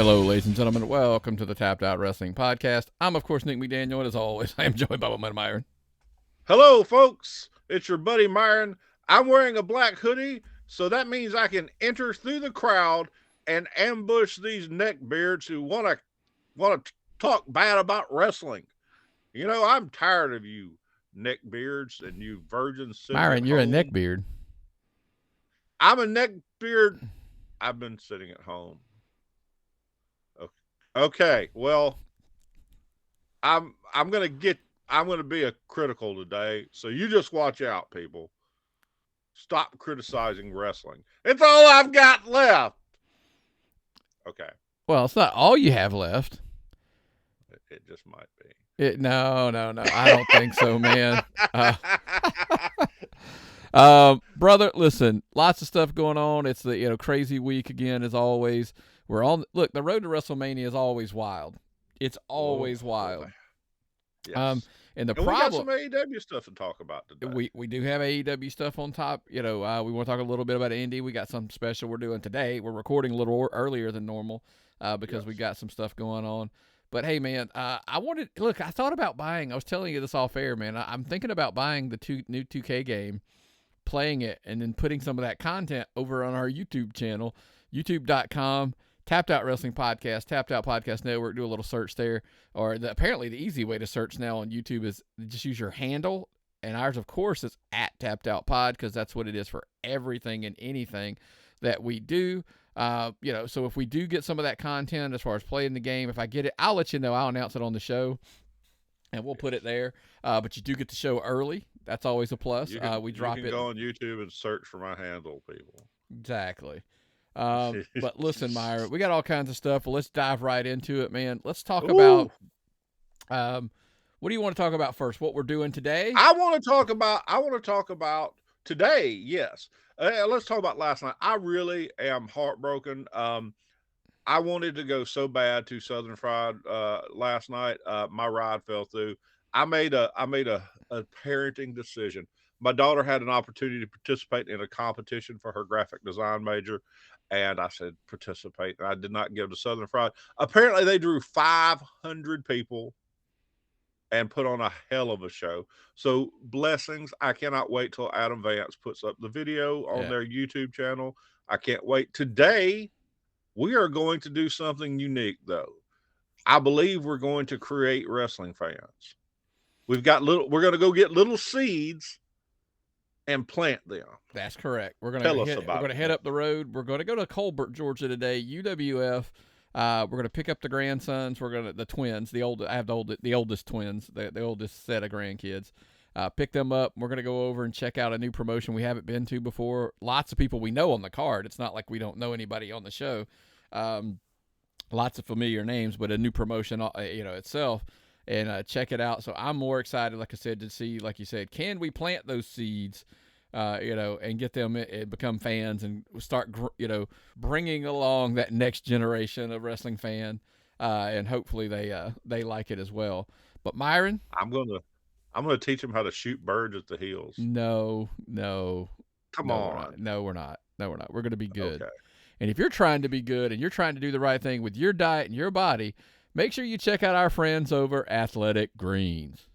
Hello, ladies and gentlemen. Welcome to the Tapped Out Wrestling Podcast. I'm, of course, Nick McDaniel, and as always, I am joined by my Myron. Hello, folks. It's your buddy Myron. I'm wearing a black hoodie, so that means I can enter through the crowd and ambush these neckbeards who want to talk bad about wrestling. You know, I'm tired of you neckbeards and you virgins sitting Myron, at you're home. a neckbeard. I'm a neckbeard. I've been sitting at home. Okay, well, I'm gonna be a critical today, so you just watch out, people. Stop criticizing wrestling. It's all I've got left. Okay. Well, it's not all you have left. It just might be. No. I don't think so, man. Brother, listen, lots of stuff going on. It's the crazy week again, as always. Look, the road to WrestleMania is always wild. It's always wild. Yes. And the we problem, got some AEW stuff to talk about today. We do have AEW stuff on top. We want to talk a little bit about Indy. We got something special we're doing today. We're recording a little earlier than normal because we got some stuff going on. But hey, man, I thought about buying. I was telling you this off air, man. I'm thinking about buying the new 2K game, playing it, and then putting some of that content over on our YouTube channel, youtube.com. Tapped Out Wrestling Podcast, Tapped Out Podcast Network. Do a little search there. Or apparently the easy way to search now on YouTube is just use your handle. And ours, of course, is at Tapped Out Pod because that's what it is for everything and anything that we do. So if we do get some of that content as far as playing the game, if I get it, I'll let you know. I'll announce it on the show, and we'll put it there. But you do get the show early. That's always a plus. We drop it. You can go on YouTube and search for my handle, people. Exactly. But listen, Myra, we got all kinds of stuff. Well, let's dive right into it, man. Let's talk about what do you want to talk about first? What we're doing today? I want to talk about today. Yes. Let's talk about last night. I really am heartbroken. I wanted to go so bad to Southern Fried last night. My ride fell through. I made a parenting decision. My daughter had an opportunity to participate in a competition for her graphic design major, and I said participate. And I did not give to Southern Fried. Apparently, they drew 500 people and put on a hell of a show. So blessings. I cannot wait till Adam Vance puts up the video on their YouTube channel. I can't wait. Today, we are going to do something unique, though. I believe we're going to create wrestling fans. We're going to go get little seeds and plant them. That's correct. We're going to head up the road. We're going to go to Colbert, Georgia today. UWF. We're going to pick up the grandsons. The twins. I have the oldest twins. The oldest set of grandkids. Pick them up. We're going to go over and check out a new promotion we haven't been to before. Lots of people we know on the card. It's not like we don't know anybody on the show. Lots of familiar names, but a new promotion, itself. And check it out. So I'm more excited, like I said, to see, like you said, can we plant those seeds, and get them and become fans and start, bringing along that next generation of wrestling fan, and hopefully they like it as well. But Myron, I'm gonna teach them how to shoot birds at the heels. No. Come on. No, we're not. We're gonna be good. Okay. And if you're trying to be good and you're trying to do the right thing with your diet and your body, make sure you check out our friends over Athletic Greens.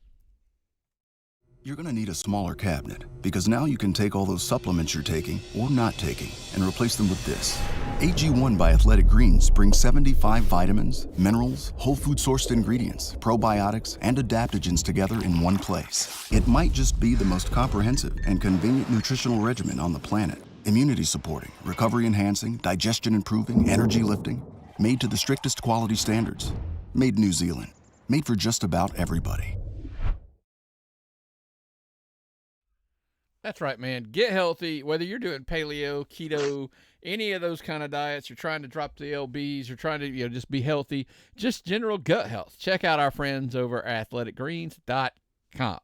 You're going to need a smaller cabinet because now you can take all those supplements you're taking or not taking and replace them with this. AG1 by Athletic Greens brings 75 vitamins, minerals, whole food sourced ingredients, probiotics, and adaptogens together in one place. It might just be the most comprehensive and convenient nutritional regimen on the planet. Immunity supporting, recovery enhancing, digestion improving, energy lifting. Made to the strictest quality standards. Made in New Zealand. Made for just about everybody. That's right, man. Get healthy. Whether you're doing paleo, keto, any of those kind of diets, you're trying to drop the lbs, you're trying to just be healthy, just general gut health. Check out our friends over at athleticgreens.com.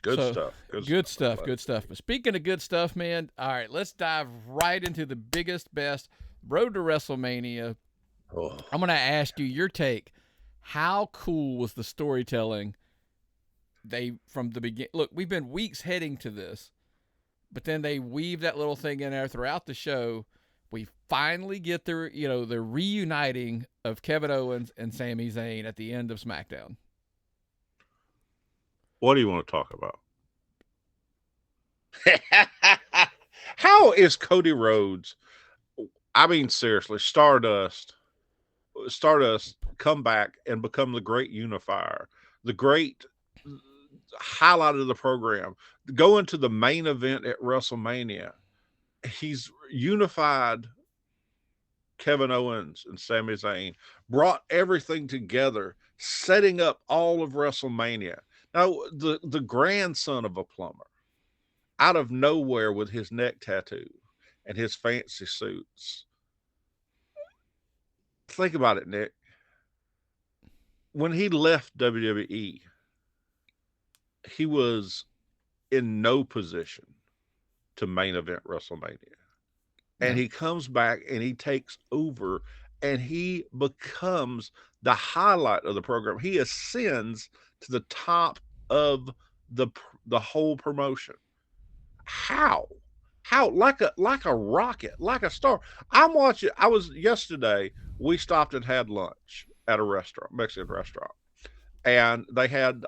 Good stuff. But speaking of good stuff, man, all right, let's dive right into the biggest, best road to WrestleMania. I'm going to ask you your take. How cool was the storytelling from the beginning? Look, we've been weeks heading to this, but then they weave that little thing in there throughout the show we finally get the reuniting of Kevin Owens and Sami Zayn at the end of SmackDown. What do you want to talk about? How is Cody Rhodes? I mean, seriously, Stardust come back and become the great unifier, the great highlight of the program. Go into the main event at WrestleMania. He's unified Kevin Owens and Sami Zayn, brought everything together, setting up all of WrestleMania. Now, the grandson of a plumber, out of nowhere with his neck tattoo and his fancy suits. Think about it, Nick. When he left WWE, he was in no position to main event WrestleMania. And he comes back and he takes over and he becomes the highlight of the program. He ascends to the top of the whole promotion. How like a rocket, like a star. I'm watching. I was yesterday. We stopped and had lunch at a restaurant, Mexican restaurant, and they had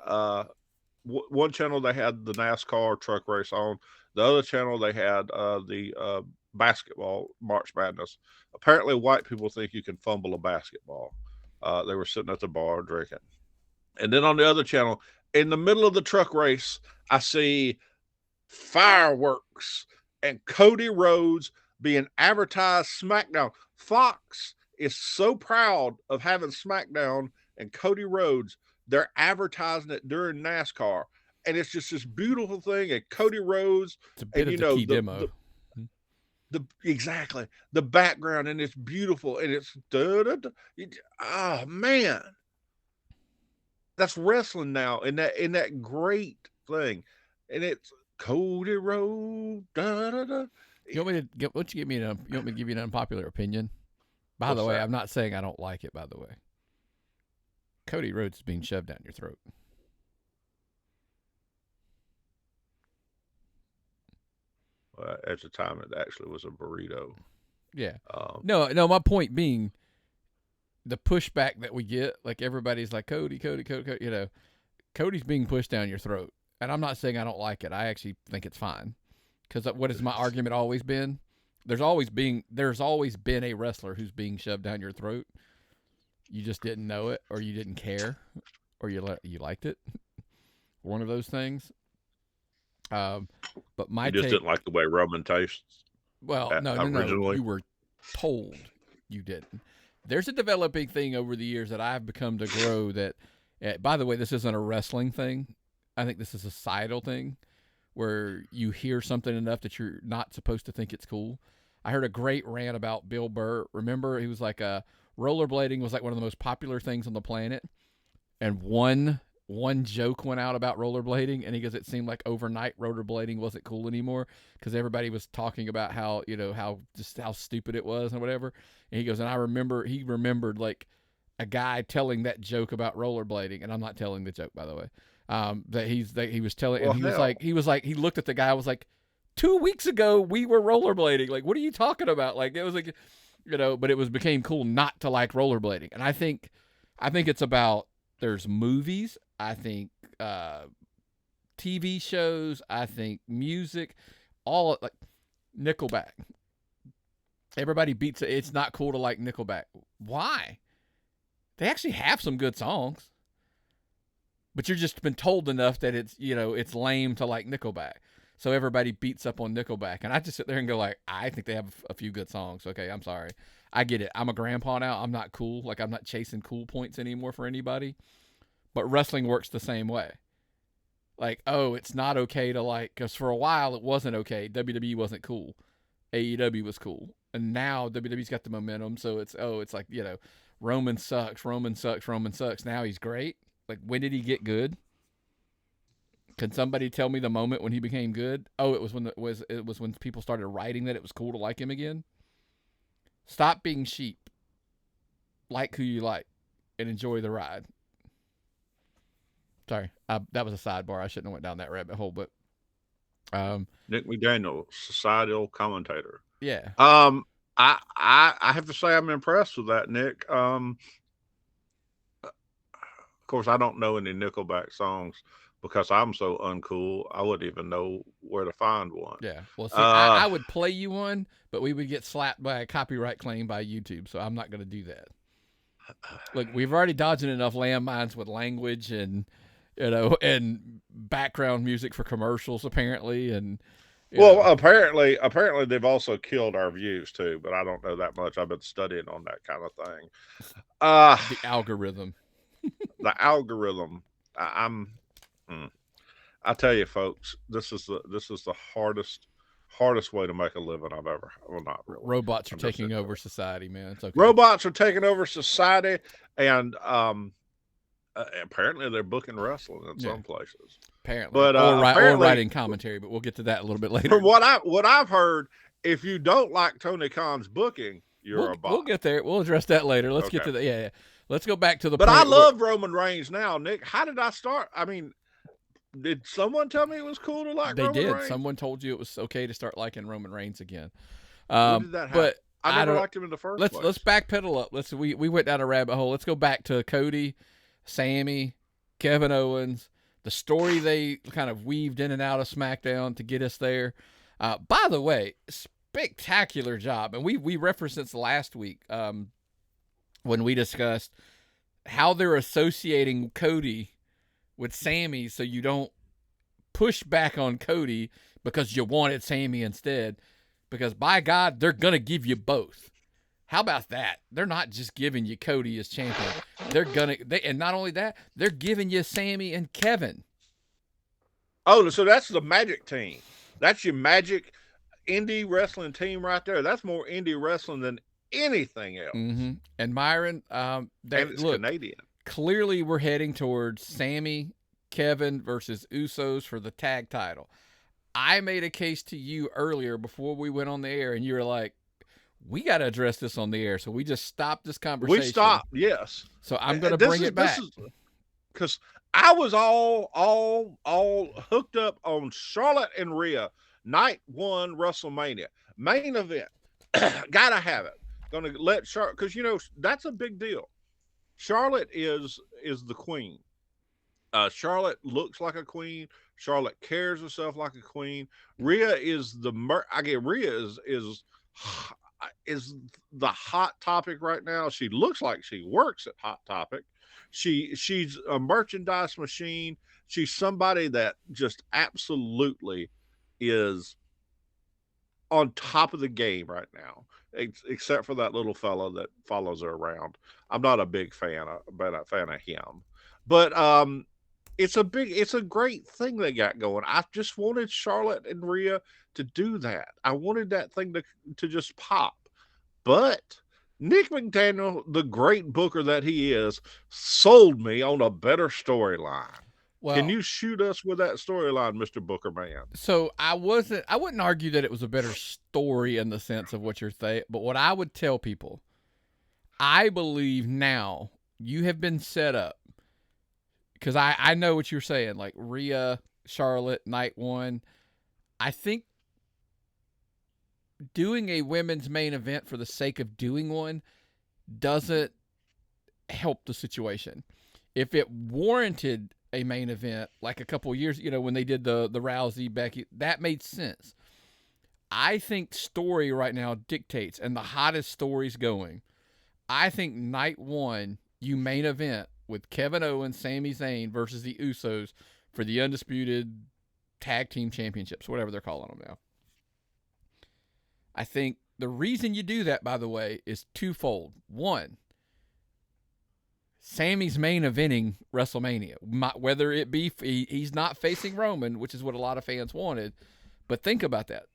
one channel they had the NASCAR truck race on. The other channel they had the basketball March Madness. Apparently, white people think you can fumble a basketball. They were sitting at the bar drinking, and then on the other channel, in the middle of the truck race, I see fireworks and Cody Rhodes being advertised SmackDown. Fox is so proud of having SmackDown and Cody Rhodes. They're advertising it during NASCAR, and it's just this beautiful thing. And Cody Rhodes, it's a bit of the key demo. Exactly the background, and it's beautiful, and it's oh man, that's wrestling now, in that great thing, and it's Cody Rhodes. You want me to get? What you give me? You want me to give you an unpopular opinion? By the way, I'm not saying I don't like it. By the way, Cody Rhodes is being shoved down your throat. At the time, it actually was a burrito. Yeah. No. My point being, the pushback that we get, like everybody's like Cody. You know, Cody's being pushed down your throat, and I'm not saying I don't like it. I actually think it's fine, because what has my argument always been? There's always been a wrestler who's being shoved down your throat. You just didn't know it, or you didn't care, or you liked it. One of those things. But my you just didn't like the way Roman tastes. Well, no. You were told you didn't. There's a developing thing over the years that I've become to grow. That, by the way, this isn't a wrestling thing. I think this is a societal thing, where you hear something enough that you're not supposed to think it's cool. I heard a great rant about Bill Burr. Remember, he was like, rollerblading was like one of the most popular things on the planet, and one joke went out about rollerblading, and he goes, it seemed like overnight rollerblading wasn't cool anymore because everybody was talking about how stupid it was and whatever. And he goes, and he remembered like a guy telling that joke about rollerblading, and I'm not telling the joke, by the way. That he was telling, and he he looked at the guy, was like, 2 weeks ago we were rollerblading. Like, what are you talking about? Like, it was like, but it became cool not to like rollerblading. And I think it's about, there's movies, I think TV shows, I think music, all like Nickelback. Everybody beats it. It's not cool to like Nickelback. Why? They actually have some good songs, but you're just been told enough that it's lame to like Nickelback. So everybody beats up on Nickelback. And I just sit there and go like, I think they have a few good songs. Okay, I'm sorry. I get it. I'm a grandpa now. I'm not cool. Like, I'm not chasing cool points anymore for anybody. But wrestling works the same way. Like, it's not okay to like, because for a while it wasn't okay. WWE wasn't cool. AEW was cool. And now WWE's got the momentum. So it's like, Roman sucks. Now he's great. Like, when did he get good? Can somebody tell me the moment when he became good? It was when people started writing that it was cool to like him again. Stop being sheep. Like who you like, and enjoy the ride. Sorry, that was a sidebar. I shouldn't have went down that rabbit hole, but Nick McDaniel, societal commentator. Yeah. I have to say I'm impressed with that, Nick. Of course, I don't know any Nickelback songs because I'm so uncool. I wouldn't even know where to find one. Yeah. Well, see, Uh, I would play you one, but we would get slapped by a copyright claim by YouTube, so I'm not going to do that. Look, we've already dodged enough landmines with language and and background music for commercials apparently, and apparently they've also killed our views too, but I don't know that much. I've been studying on that kind of thing. the algorithm. The algorithm. I'm. I tell you, folks, this is the hardest way to make a living I've ever. Well, not really. Robots are taking over society, man. It's okay. Robots are taking over society, and apparently they're booking wrestling in some places. Apparently, but or writing commentary. But we'll get to that a little bit later. From what I've heard, if you don't like Tony Khan's booking, you're a bot. We'll get there. We'll address that later. Let's get to the yeah. Let's go back to the. But I love Roman Reigns now, Nick. How did I start? I mean, did someone tell me it was cool to like Roman Reigns? They did. Someone told you it was okay to start liking Roman Reigns again. When did that happen? But I never liked him in the first place. Let's backpedal up. We went down a rabbit hole. Let's go back to Cody, Sami, Kevin Owens, the story they kind of weaved in and out of SmackDown to get us there. By the way, spectacular job. And we referenced this last week when we discussed how they're associating Cody with Sami so you don't push back on Cody because you wanted Sami instead. Because by God, they're going to give you both. How about that? They're not just giving you Cody as champion. And not only that, they're giving you Sami and Kevin. Oh, so that's the Magic team. That's your Magic indie wrestling team right there. That's more indie wrestling than anything else. Mm-hmm. And Myron, and it's Canadian. Clearly, we're heading towards Sami, Kevin versus Usos for the tag title. I made a case to you earlier before we went on the air, and you were like, we got to address this on the air. So we just stopped this conversation. We stopped, yes. So I'm going to bring it back. Because I was all hooked up on Charlotte and Rhea, night one WrestleMania. Main event. Got to have it. Going to let Charlotte, because, that's a big deal. Charlotte is the queen. Charlotte looks like a queen. Charlotte carries herself like a queen. Rhea is Rhea is the hot topic right now. She looks like she works at Hot Topic. She's a merchandise machine. She's somebody that just absolutely is on top of the game right now, except for that little fella that follows her around. I'm not a big fan of him, but it's a great thing they got going. I just wanted Charlotte and Rhea to do that. I wanted that thing to just pop. But Nick McDaniel, the great booker that he is, sold me on a better storyline. Well, can you shoot us with that storyline, Mr. Booker Man? So I wouldn't argue that it was a better story in the sense of what you're saying, but what I would tell people, I believe now you have been set up. Because I know what you're saying, like Rhea, Charlotte, night one. I think doing a women's main event for the sake of doing one doesn't help the situation. If it warranted a main event, like a couple of years, when they did the Rousey, Becky, that made sense. I think story right now dictates, and the hottest story's going. I think night one, you main event with Kevin Owens, Sami Zayn versus the Usos for the undisputed tag team championships, whatever they're calling them now. I think the reason you do that, by the way, is twofold. One, Sami's main eventing WrestleMania, whether it be he's not facing Roman, which is what a lot of fans wanted, but think about that.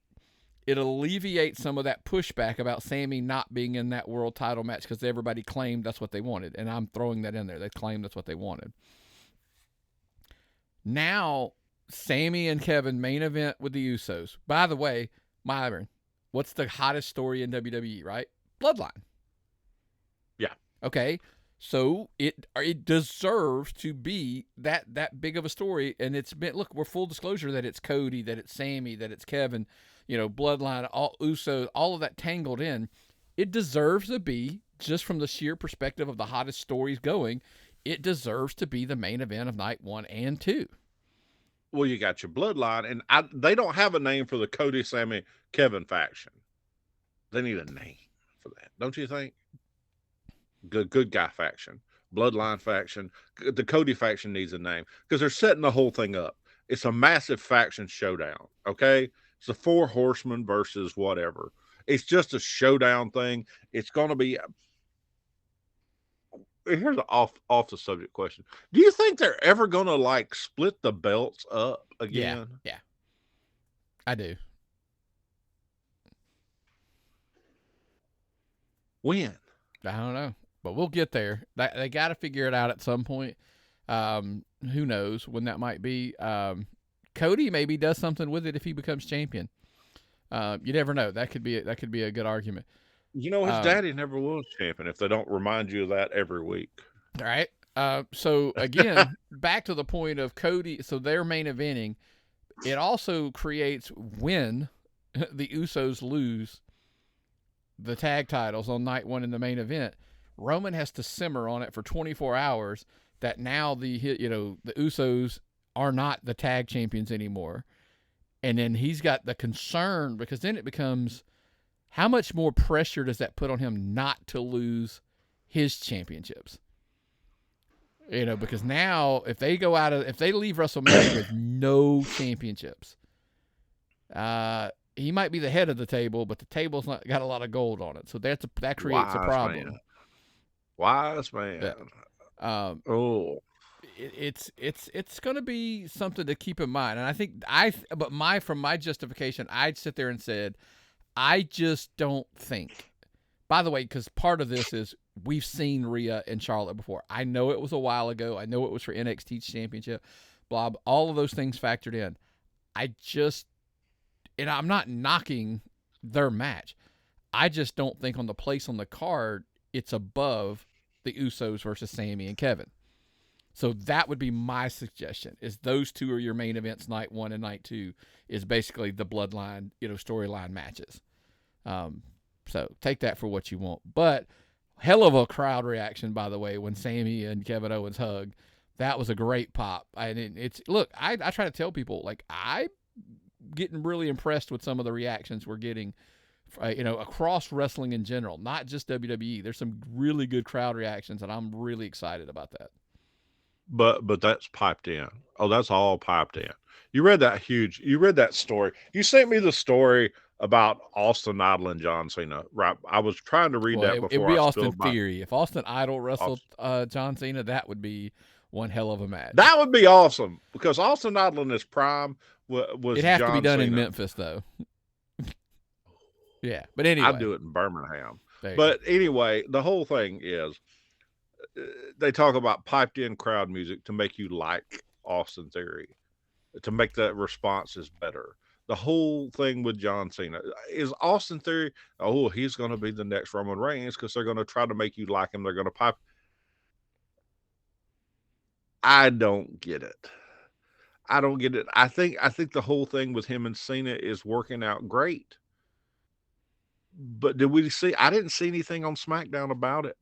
It alleviates some of that pushback about Sami not being in that world title match because everybody claimed that's what they wanted. And I'm throwing that in there. They claimed that's what they wanted. Now, Sami and Kevin main event with the Usos. By the way, Myron, what's the hottest story in WWE, right? Bloodline. Yeah. Okay. So it deserves to be that big of a story. And it's been, look, we're full disclosure that it's Cody, that it's Sami, that it's Kevin, Bloodline, all Usos, all of that tangled in. it deserves to be, just from the sheer perspective of the hottest stories going, it deserves to be the main event of night 1 and 2. Well, you got your bloodline, and they don't have a name for the Cody, Sami, Kevin faction. They need a name for that, don't you think? Good guy faction, bloodline faction. The Cody faction needs a name because they're setting the whole thing up. It's a massive faction showdown. Okay, it's the 4 horsemen versus whatever. It's just a showdown thing. It's going to be. Here's an off the subject question. Do you think they're ever going to like split the belts up again? Yeah, I do. When? I don't know, but we'll get there. They got to figure it out at some point. Who knows when that might be? Cody maybe does something with it if he becomes champion. You never know. That could be a good argument. You know, his daddy never was champion. If they don't remind you of that every week. All right. So again, back to the point of Cody. So they're main eventing. It also creates, when the Usos lose the tag titles on night 1 in the main event, Roman has to simmer on it for 24 hours that now the Usos are not the tag champions anymore. And then he's got the concern, because then it becomes, how much more pressure does that put on him not to lose his championships? Because now if they leave WrestleMania with no championships, he might be the head of the table, but the table's not got a lot of gold on it. So that creates a problem. Man. Wise man. It's going to be something to keep in mind. And I think from my justification, I'd sit there and said, I just don't think, by the way, because part of this is we've seen Rhea and Charlotte before. I know it was a while ago. I know it was for NXT championship, blah, all of those things factored in. And I'm not knocking their match. I just don't think on the place on the card, it's above the Usos versus Sami and Kevin. So that would be my suggestion, is those two are your main events, night 1 and night 2, is basically the bloodline, storyline matches. So take that for what you want. But hell of a crowd reaction, by the way, when Sami and Kevin Owens hugged. That was a great pop. I try to tell people, like, I'm getting really impressed with some of the reactions we're getting, across wrestling in general, not just WWE. There's some really good crowd reactions, and I'm really excited about that. But that's piped in. Oh, that's all piped in. You read that story. You sent me the story about Austin Idol and John Cena. Right. I was trying to read that before. It would be Austin Theory. If Austin Idol wrestled John Cena, that would be one hell of a match. That would be awesome, because Austin Idol in his prime was It'd have John to be done Cena. in Memphis, though. Yeah, but anyway. I'd do it in Birmingham. But anyway, the whole thing is, they talk about piped in crowd music to make you like Austin Theory, to make the responses better. The whole thing with John Cena is Austin Theory. Oh, he's going to be the next Roman Reigns, because they're going to try to make you like him. They're going to pipe. I don't get it. I think the whole thing with him and Cena is working out great. But I didn't see anything on SmackDown about it.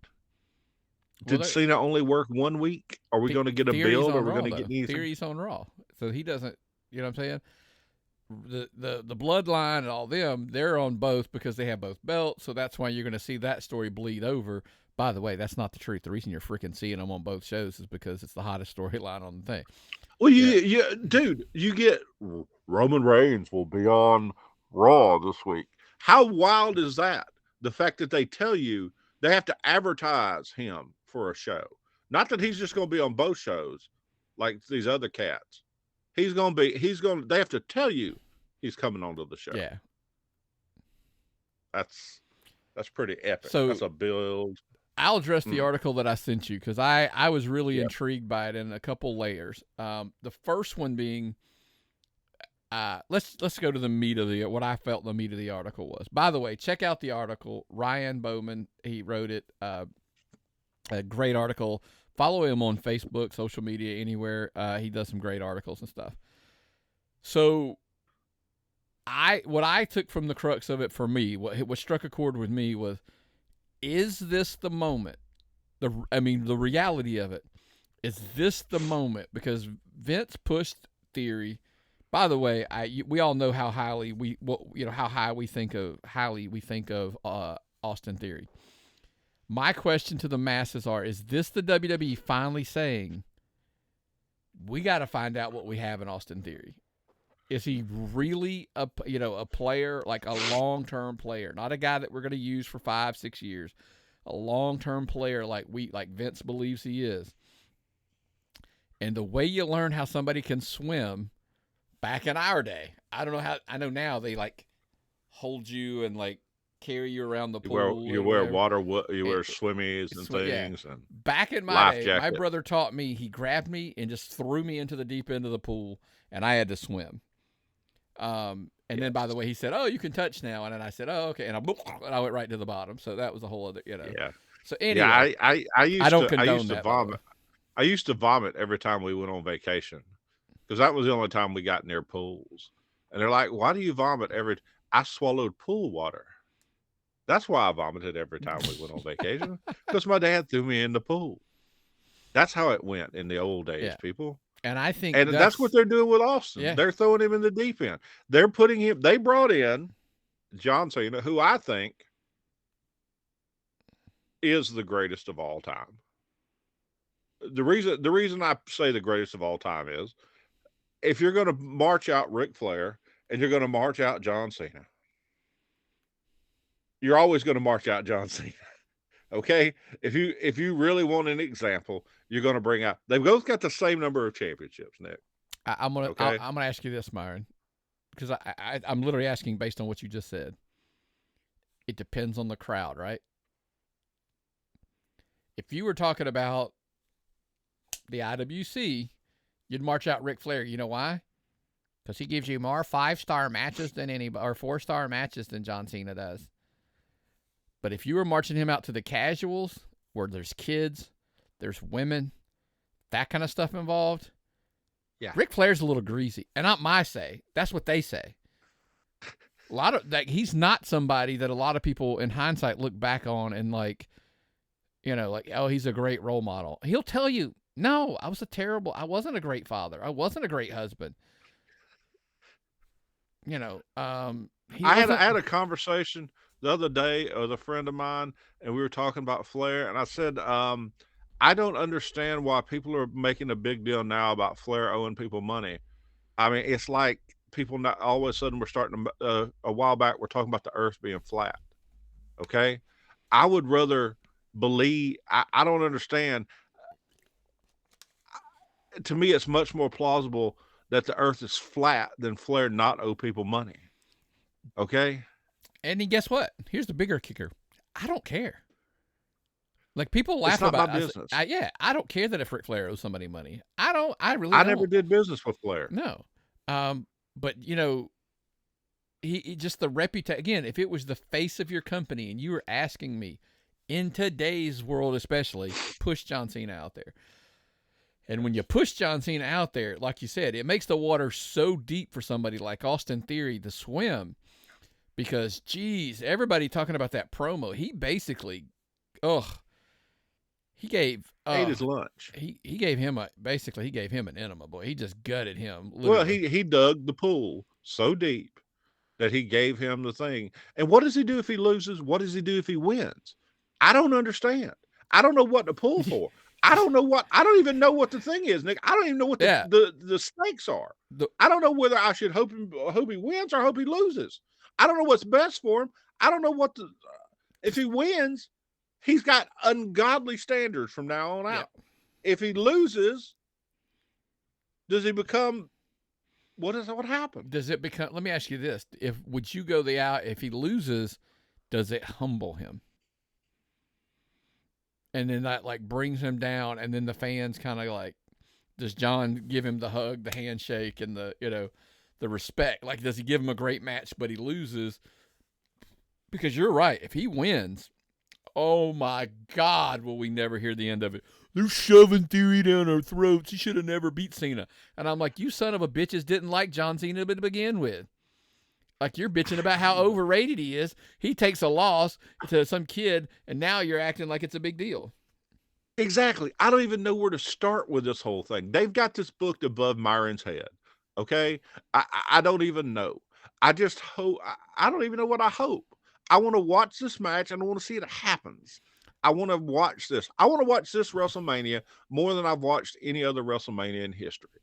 Did Cena only work 1 week? Are we going to get a build? Are we going to get anything? Theory's on Raw, so he doesn't. You know what I'm saying? The bloodline and all them, they're on both because they have both belts. So that's why you're going to see that story bleed over. By the way, that's not the truth. The reason you're freaking seeing them on both shows is because it's the hottest storyline on the thing. Well, dude, you get Roman Reigns will be on Raw this week. How wild is that? The fact that they tell you they have to advertise him for a show. Not that he's just going to be on both shows like these other cats. They have to tell you he's coming onto the show. Yeah. That's pretty epic. So that's a build. I'll address the article that I sent you, because I was really intrigued by it in a couple layers. The first one being, let's go to the meat of what I felt the meat of the article was. By the way, check out the article. Ryan Bowman, he wrote it. A great article. Follow him on Facebook, social media, anywhere. He does some great articles and stuff. So what I took from the crux of it for me, what struck a chord with me was, is this the moment? The reality of it, is this the moment? Because Vince pushed Theory. By the way, we all know how highly we think of Austin Theory. My question to the masses is this the WWE finally saying, we got to find out what we have in Austin Theory? Is he really a player, like a long-term player, not a guy that we're going to use for 5-6 years, a long-term player like Vince believes he is? And the way you learn how somebody can swim back in our day, I know now they like hold you and like carry you around the pool. You wear swimmies and things. Yeah. And back in my day, jacket. my brother taught me. He grabbed me and just threw me into the deep end of the pool, and I had to swim. And then, by the way, he said, "Oh, you can touch now," and then I said, "Oh, okay," and I went right to the bottom. So that was a whole other, Yeah. So anyway, I used to vomit. I used to vomit every time we went on vacation because that was the only time we got near pools. And they're like, "Why do you vomit every?" I swallowed pool water. That's why I vomited every time we went on vacation, because my dad threw me in the pool. That's how it went in the old days, people. And I think that's what they're doing with Austin. Yeah. They're throwing him in the deep end. They're putting him. They brought in John Cena, who I think is the greatest of all time. The reason I say the greatest of all time is, if you're going to march out Ric Flair and you're going to march out John Cena, you're always going to march out John Cena. Okay? If you really want an example, you're going to bring out. They've both got the same number of championships, Nick. I'm gonna ask you this, Myron, because I'm literally asking based on what you just said. It depends on the crowd, right? If you were talking about the IWC, you'd march out Ric Flair. You know why? Because he gives you more 5-star matches than or 4-star matches than John Cena does. But if you were marching him out to the casuals, where there's kids, there's women, that kind of stuff involved, Ric Flair's a little greasy. And not my say. That's what they say. A lot of he's not somebody that a lot of people in hindsight look back on and oh, he's a great role model. He'll tell you, no, I wasn't a great father. I wasn't a great husband. I had a conversation the other day with a friend of mine, and we were talking about Flair, and I said, I don't understand why people are making a big deal now about Flair owing people money. I mean, it's like people not all of a sudden we're starting to, a while back, we're talking about the earth being flat. Okay. I would rather believe, I don't understand. To me, it's much more plausible that the earth is flat than Flair not owe people money. Okay. And guess what? Here's the bigger kicker. I don't care. Like, people laugh about my business. I don't care that if Ric Flair owes somebody money. I never did business with Flair. No. But he just the reputation. Again, if it was the face of your company and you were asking me, in today's world especially, push John Cena out there. And when you push John Cena out there, like you said, it makes the water so deep for somebody like Austin Theory to swim. Because, geez, everybody talking about that promo, he basically, he gave ate his lunch. He gave him an enema, boy. He just gutted him. Literally. Well, he dug the pool so deep that he gave him the thing. And what does he do if he loses? What does he do if he wins? I don't understand. I don't know what to pull for. I don't even know what the thing is, Nick. I don't even know what the stakes are. I don't know whether I should hope he wins or hope he loses. I don't know what's best for him. I don't know if he wins, he's got ungodly standards from now on out. If he loses, does he become, what happened? Does it become, let me ask you this. Would you go if he loses, does it humble him? And then that brings him down, and then the fans kind of does John give him the hug, the handshake, and the respect? Like, does he give him a great match, but he loses? Because you're right. If he wins, oh my God, will we never hear the end of it? They're shoving Theory down our throats. He should have never beat Cena. And I'm like, you son of a bitches didn't like John Cena to begin with. Like you're bitching about how overrated he is. He takes a loss to some kid, and now you're acting like it's a big deal. Exactly. I don't even know where to start with this whole thing. They've got this booked above Myron's head. Okay. I don't even know. I just hope. I don't even know what I hope. I want to watch this match and I want to see it happens. I want to watch this. I want to watch this WrestleMania more than I've watched any other WrestleMania in history.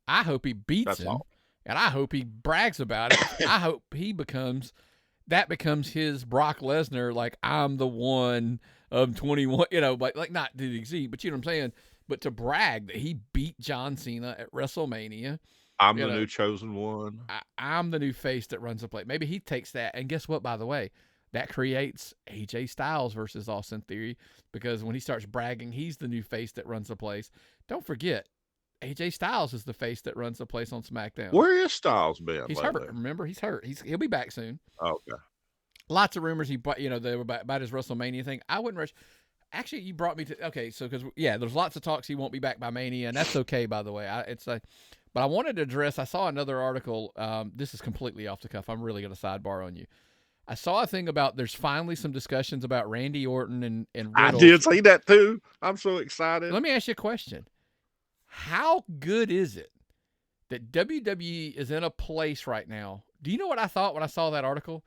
I hope he beats That's him, all. and I hope he brags about it. I hope he becomes his Brock Lesnar. Like I'm the one of 21. You know, like not to the exceed, but you know what I'm saying. But to brag that he beat John Cena at WrestleMania. I'm the new chosen one. I'm the new face that runs the place. Maybe he takes that. And guess what, by the way? That creates AJ Styles versus Austin Theory, because when he starts bragging, he's the new face that runs the place. Don't forget, AJ Styles is the face that runs the place on SmackDown. Where is Styles been? He's hurt. Remember, he's hurt. He'll be back soon. Okay. Lots of rumors they were about his WrestleMania thing. I wouldn't rush. Actually, you brought me to so because there's lots of talks he won't be back by Mania, and that's okay, by the way. But I wanted to address. I saw another article. This is completely off the cuff. I'm really going to sidebar on you. I saw a thing about there's finally some discussions about Randy Orton and Riddle. I did see that too. I'm so excited. Let me ask you a question. How good is it that WWE is in a place right now? Do you know what I thought when I saw that article?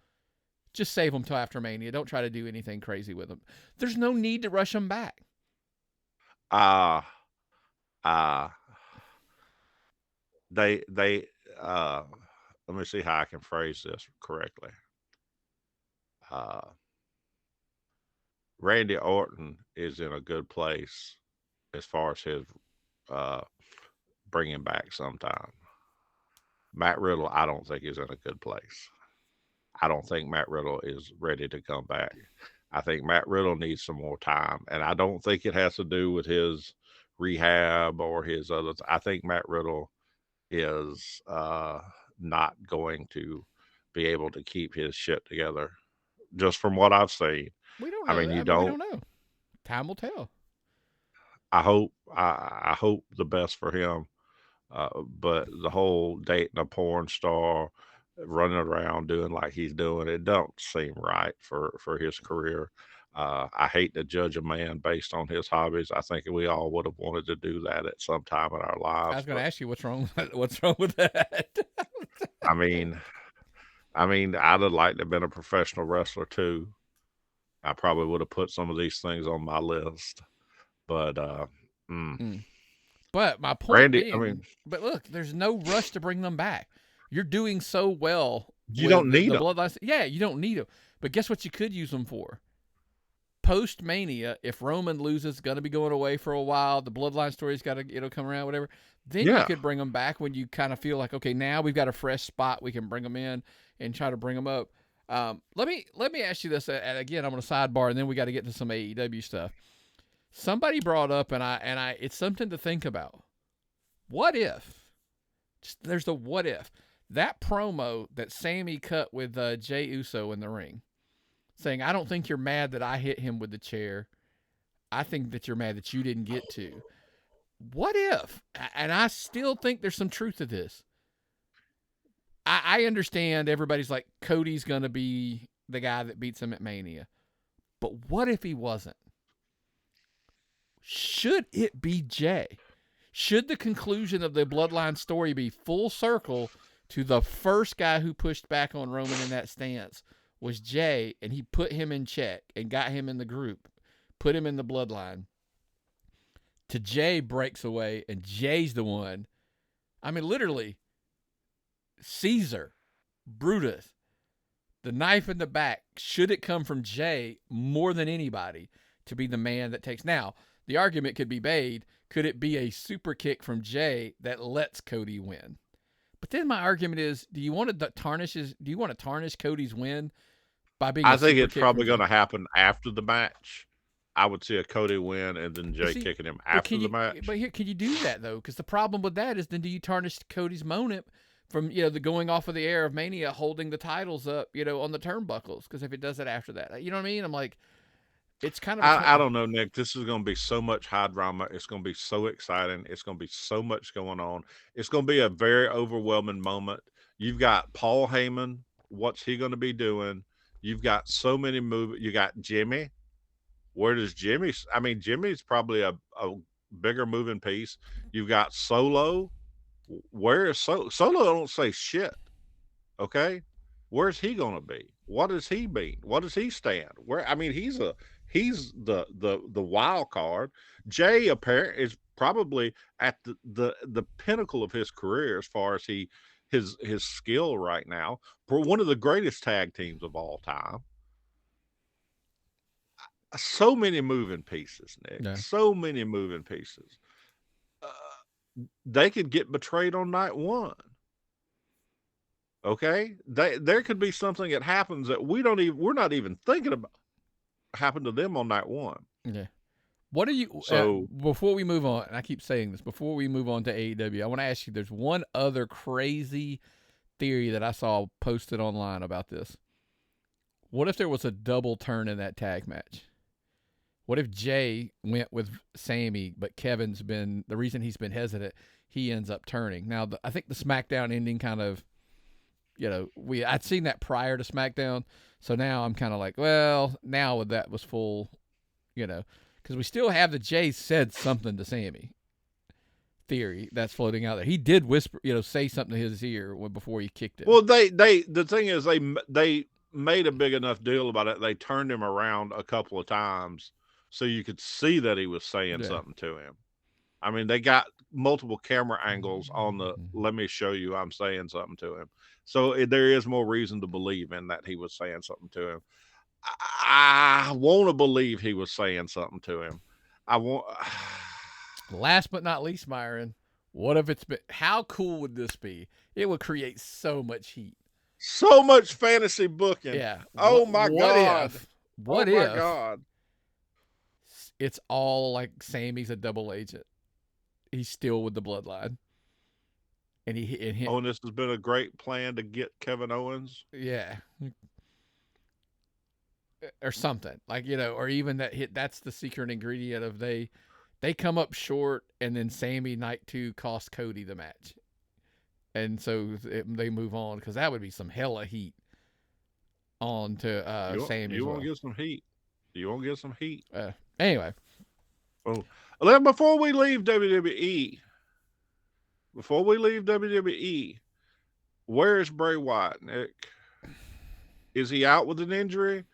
Just save them till after Mania. Don't try to do anything crazy with them. There's no need to rush them back. They let me see how I can phrase this correctly. Randy Orton is in a good place as far as his bringing back sometime. Matt Riddle, I don't think is in a good place. I don't think Matt Riddle is ready to come back. I think Matt Riddle needs some more time, and I don't think it has to do with his rehab or his other. I think Matt Riddle is not going to be able to keep his shit together, just from what I've seen. We don't know. I mean, we don't know. Time will tell. I hope the best for him. But the whole dating a porn star, running around doing like he's doing, it don't seem right for his career. I hate to judge a man based on his hobbies. I think we all would have wanted to do that at some time in our lives. I was going to ask you what's wrong with that. I mean, I'd have liked to have been a professional wrestler too. I probably would have put some of these things on my list, but But my point being, but look, there's no rush to bring them back. You're doing so well. You don't need them. Bloodlines. Yeah, you don't need them. But guess what you could use them for? Post-Mania, if Roman loses, going to be going away for a while, the Bloodline story's got to come around, whatever, then you could bring them back when you kind of feel like, okay, now we've got a fresh spot. We can bring them in and try to bring them up. Let me ask you this, and again, I'm going to sidebar, and then we got to get to some AEW stuff. Somebody brought up, and I, it's something to think about. What if? There's the what if. That promo that Sami cut with Jey Uso in the ring, saying, I don't think you're mad that I hit him with the chair. I think that you're mad that you didn't get to. What if? And I still think there's some truth to this. I understand everybody's like, Cody's going to be the guy that beats him at Mania. But what if he wasn't? Should it be Jey? Should the conclusion of the Bloodline story be full circle to the first guy who pushed back on Roman in that stance was Jey, and he put him in check and got him in the group, put him in the Bloodline, to Jey breaks away, and Jey's the one. I mean, literally, Caesar, Brutus, the knife in the back, should it come from Jey more than anybody to be the man that takes? Now, the argument could be made, could it be a super kick from Jey that lets Cody win? But then my argument is, do you want to tarnish Cody's win by being I think it's probably going to happen after the match. I would see a Cody win and then Jey kicking him after the match. But here, can you do that, though? Because the problem with that is then do you tarnish Cody's moment from, the going off of the air of Mania, holding the titles up, on the turnbuckles? Because if it does it after that, you know what I mean? I'm like, it's kind of... I don't know, Nick. This is going to be so much high drama. It's going to be so exciting. It's going to be so much going on. It's going to be a very overwhelming moment. You've got Paul Heyman What's he going to be doing? You've got so many moves. You got Jimmy. Where does Jimmy? I mean, Jimmy's probably a bigger moving piece. You've got Solo. Where is Solo? Don't say shit. Okay, where's he going to be? What does he mean? What does he stand? Where? I mean, he's the wild card. Jay apparently is probably at the pinnacle of his career as far as his skill right now. For one of the greatest tag teams of all time. So many moving pieces, Nick. Yeah. So many moving pieces. They could get betrayed on night one. Okay, there could be something that happens that we're not even thinking about happen to them on night one. Yeah. What are you? So before we move on, and I keep saying this, before we move on to AEW, I want to ask you. There's one other crazy theory that I saw posted online about this. What if there was a double turn in that tag match? What if Jay went with Sami, but Kevin's been the reason he's been hesitant? He ends up turning. Now, I think the SmackDown ending kind of, I'd seen that prior to SmackDown, so now I'm kind of like, well, now that was full, because we still have the Jay said something to Sami theory that's floating out there. He did whisper, say something to his ear before he kicked it. Well, the thing is they made a big enough deal about it. They turned him around a couple of times so you could see that he was saying something to him. I mean, they got multiple camera angles on the, let me show you I'm saying something to him. So there is more reason to believe in that he was saying something to him. I want to believe he was saying something to him. Last but not least, Myron, what if it's been, how cool would this be? It would create so much heat. So much fantasy booking. Yeah. Oh my God. What oh if? My God. It's all like Sami's a double agent. He's still with the bloodline. And and this has been a great plan to get Kevin Owens. Yeah. Or something. Like, or even that's the secret ingredient of they come up short and then Sami night 2 cost Cody the match. And so they move on because that would be some hella heat on to Sami. You won't get some heat. You won't get some heat. Anyway. Oh, then before we leave WWE, where is Bray Wyatt, Nick? Is he out with an injury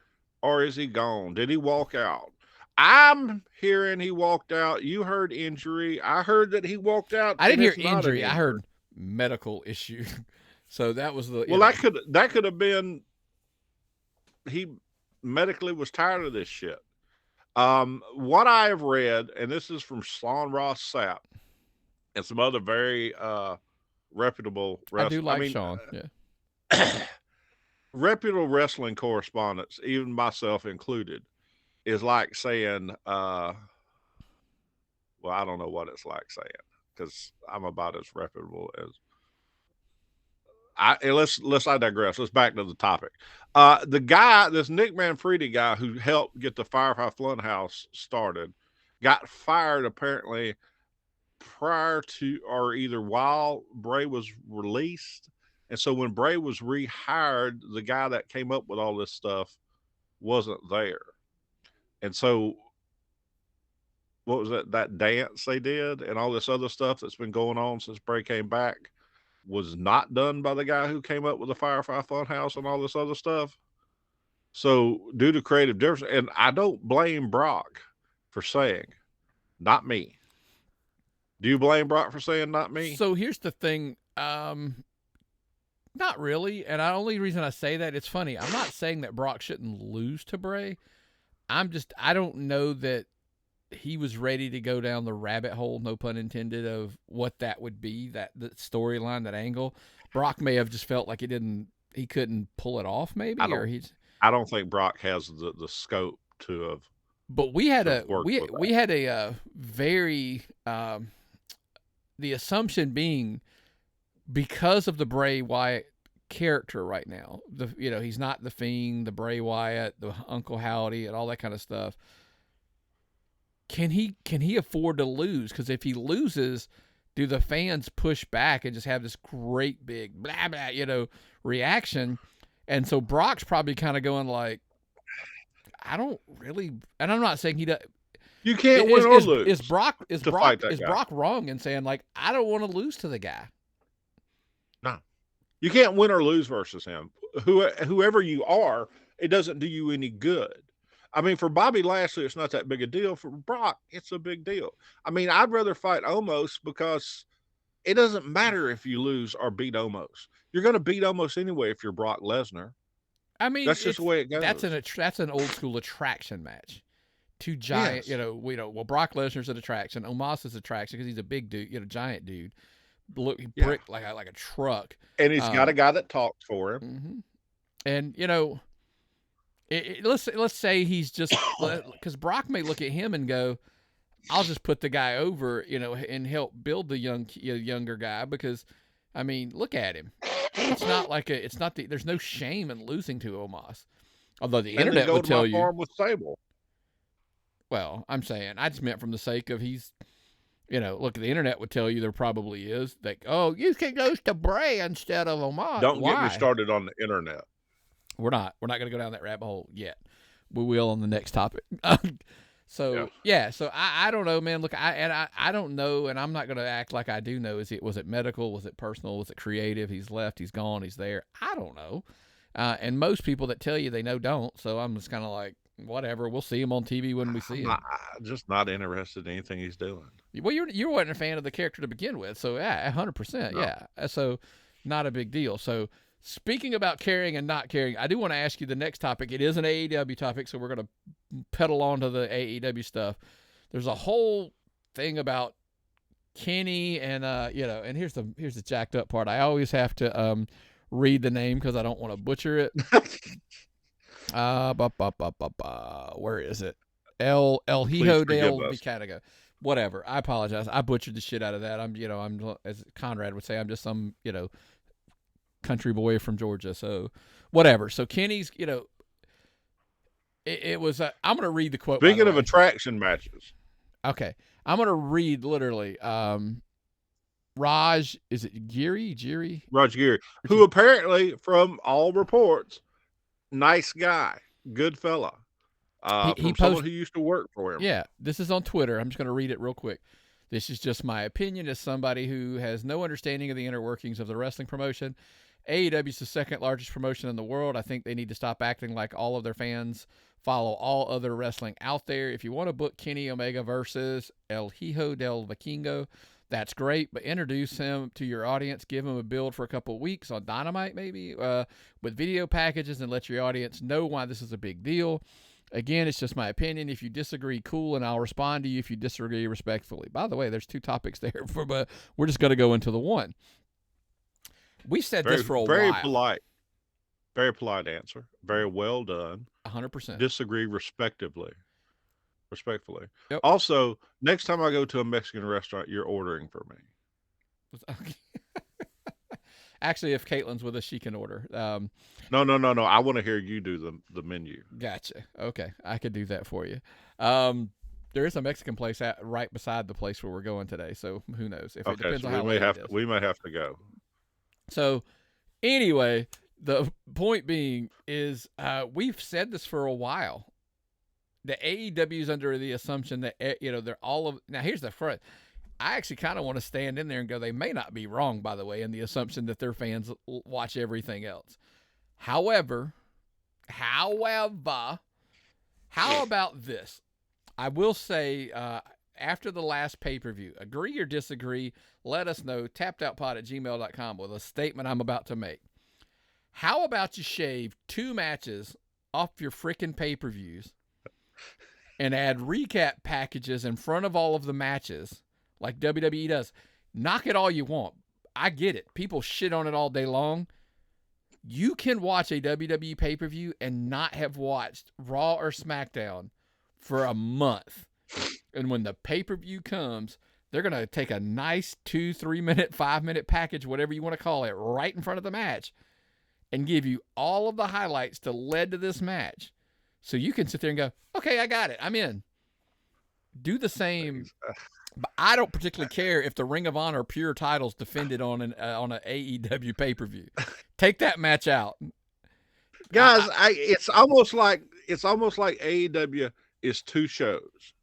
or is he gone? Did he walk out? I'm hearing he walked out. You heard injury. I heard that he walked out. I didn't hear injury. I heard medical issue. So that was the that could have been he medically was tired of this shit. What I have read, and this is from Sean Ross Sapp and some other very reputable wrestlers. I do like Sean. Yeah. Reputable wrestling correspondents, even myself included, is like saying, well, I don't know what it's like saying because I'm about as reputable as I digress. Let's back to the topic. The guy, this Nick Manfredi guy who helped get the Firefly Funhouse started, got fired apparently prior to or either while Bray was released. And so when Bray was rehired, the guy that came up with all this stuff wasn't there. And so what was that dance they did and all this other stuff that's been going on since Bray came back was not done by the guy who came up with the Firefly Funhouse and all this other stuff. So due to creative difference, and I don't blame Brock for saying, not me. Do you blame Brock for saying not me? So here's the thing. Not really. And the only reason I say that, it's funny. I'm not saying that Brock shouldn't lose to Bray. I don't know that he was ready to go down the rabbit hole, no pun intended, of what that would be, that storyline, that angle. Brock may have just felt like he couldn't pull it off, maybe, I don't think Brock has the scope to have. But we had a very the assumption being because of the Bray Wyatt character right now, he's not the Fiend, the Bray Wyatt, the Uncle Howdy, and all that kind of stuff. Can he afford to lose? Because if he loses, do the fans push back and just have this great big blah blah reaction? And so Brock's probably kind of going like, I don't really, and I'm not saying he does. You can't win or lose. Is Brock guy. wrong in saying like, I don't want to lose to the guy? No, you can't win or lose versus him. Whoever you are, it doesn't do you any good. I mean, for Bobby Lashley, it's not that big a deal. For Brock, it's a big deal. I mean, I'd rather fight Omos because it doesn't matter if you lose or beat Omos. You're going to beat Omos anyway if you're Brock Lesnar. I mean, that's just the way it goes. That's an old school attraction match. Two giant, Yes. Well, Brock Lesnar's an attraction. Omos is an attraction because he's a big dude, giant dude. Look, he bricked like a truck, and he's got a guy that talks for him. Mm-hmm. And let's say he's just because Brock may look at him and go, "I'll just put the guy over, and help build the younger guy." Because, I mean, look at him. It's not like there's no shame in losing to Omos. Although the internet would tell you. With Sable. Well, I'm saying I just meant from the sake of he's, look, the internet would tell you there probably is like, oh, you can lose to Bray instead of Omos. Don't get me started on the internet. We're not going to go down that rabbit hole yet. We will on the next topic. So I don't know, man. Look, I don't know, and I'm not going to act like I do know. Was it medical? Was it personal? Was it creative? He's left. He's gone. He's there. I don't know. And most people that tell you they know don't. So I'm just kind of like, whatever. We'll see him on TV when we see him. I'm just not interested in anything he's doing. Well, you weren't a fan of the character to begin with, so yeah, 100%, No. yeah. So not a big deal. So speaking about caring and not caring, I do want to ask you the next topic. It is an AEW topic, so we're going to pedal on to the AEW stuff. There's a whole thing about Kenny and and here's the jacked up part. I always have to read the name because I don't want to butcher it. Where is it? El Hijo del Vikingo. Whatever. I apologize. I butchered the shit out of that. I'm as Conrad would say, I'm just some, country boy from Georgia. So whatever. So Kenny's, it was, I'm going to read the quote. Speaking of attraction matches. Okay. I'm going to read literally, Raj, is it Giri? Raj Giri, who apparently, from all reports, nice guy, good fella. From someone who used to work for him. Yeah, this is on Twitter. I'm just going to read it real quick. This is just my opinion as somebody who has no understanding of the inner workings of the wrestling promotion. AEW is the second largest promotion in the world. I think they need to stop acting like all of their fans follow all other wrestling out there. If you want to book Kenny Omega versus El Hijo del Vikingo, that's great, but introduce him to your audience. Give him a build for a couple of weeks on Dynamite maybe with video packages and let your audience know why this is a big deal. Again, it's just my opinion. If you disagree, cool, and I'll respond to you if you disagree respectfully. By the way, there's two topics there, but we're just going to go into the one. We said this for a while. Very polite answer. Very well done. 100%. Disagree respectively. Respectfully. Yep. Also, next time I go to a Mexican restaurant, you're ordering for me. Okay. Actually, if Caitlin's with us, she can order. No. I want to hear you do the menu. Gotcha. Okay, I could do that for you. There is a Mexican place right beside the place where we're going today, so who knows? If it depends on how late it is. We may have to go. So, anyway, the point being is we've said this for a while. The AEW is under the assumption that they're all of now. Here's the front. I actually kind of want to stand in there and go, they may not be wrong, by the way, in the assumption that their fans watch everything else. However, how about this? I will say, after the last pay-per-view, agree or disagree, let us know, tappedoutpod@gmail.com with a statement I'm about to make. How about you shave 2 matches off your freaking pay-per-views and add recap packages in front of all of the matches like WWE does? Knock it all you want. I get it. People shit on it all day long. You can watch a WWE pay-per-view and not have watched Raw or SmackDown for a month. And when the pay-per-view comes, they're going to take a nice 2, 3 minute, 5 minute package, whatever you want to call it, right in front of the match and give you all of the highlights that led to this match. So you can sit there and go, okay, I got it. I'm in. Do the same. But I don't particularly care if the Ring of Honor Pure title's defended on an AEW pay-per-view. Take that match out. Guys, it's almost like AEW is two shows.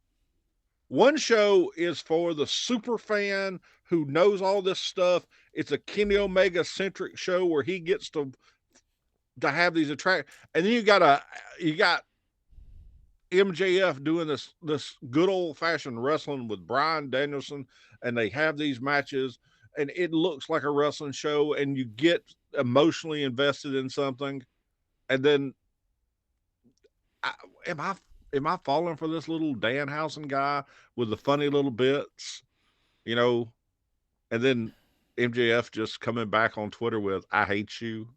One show is for the super fan who knows all this stuff. It's a Kenny Omega centric show where he gets to have these and then you got MJF doing this good old fashioned wrestling with Bryan Danielson, and they have these matches, and it looks like a wrestling show, and you get emotionally invested in something, and then am I falling for this little Danhausen guy with the funny little bits, and then MJF just coming back on Twitter with "I hate you"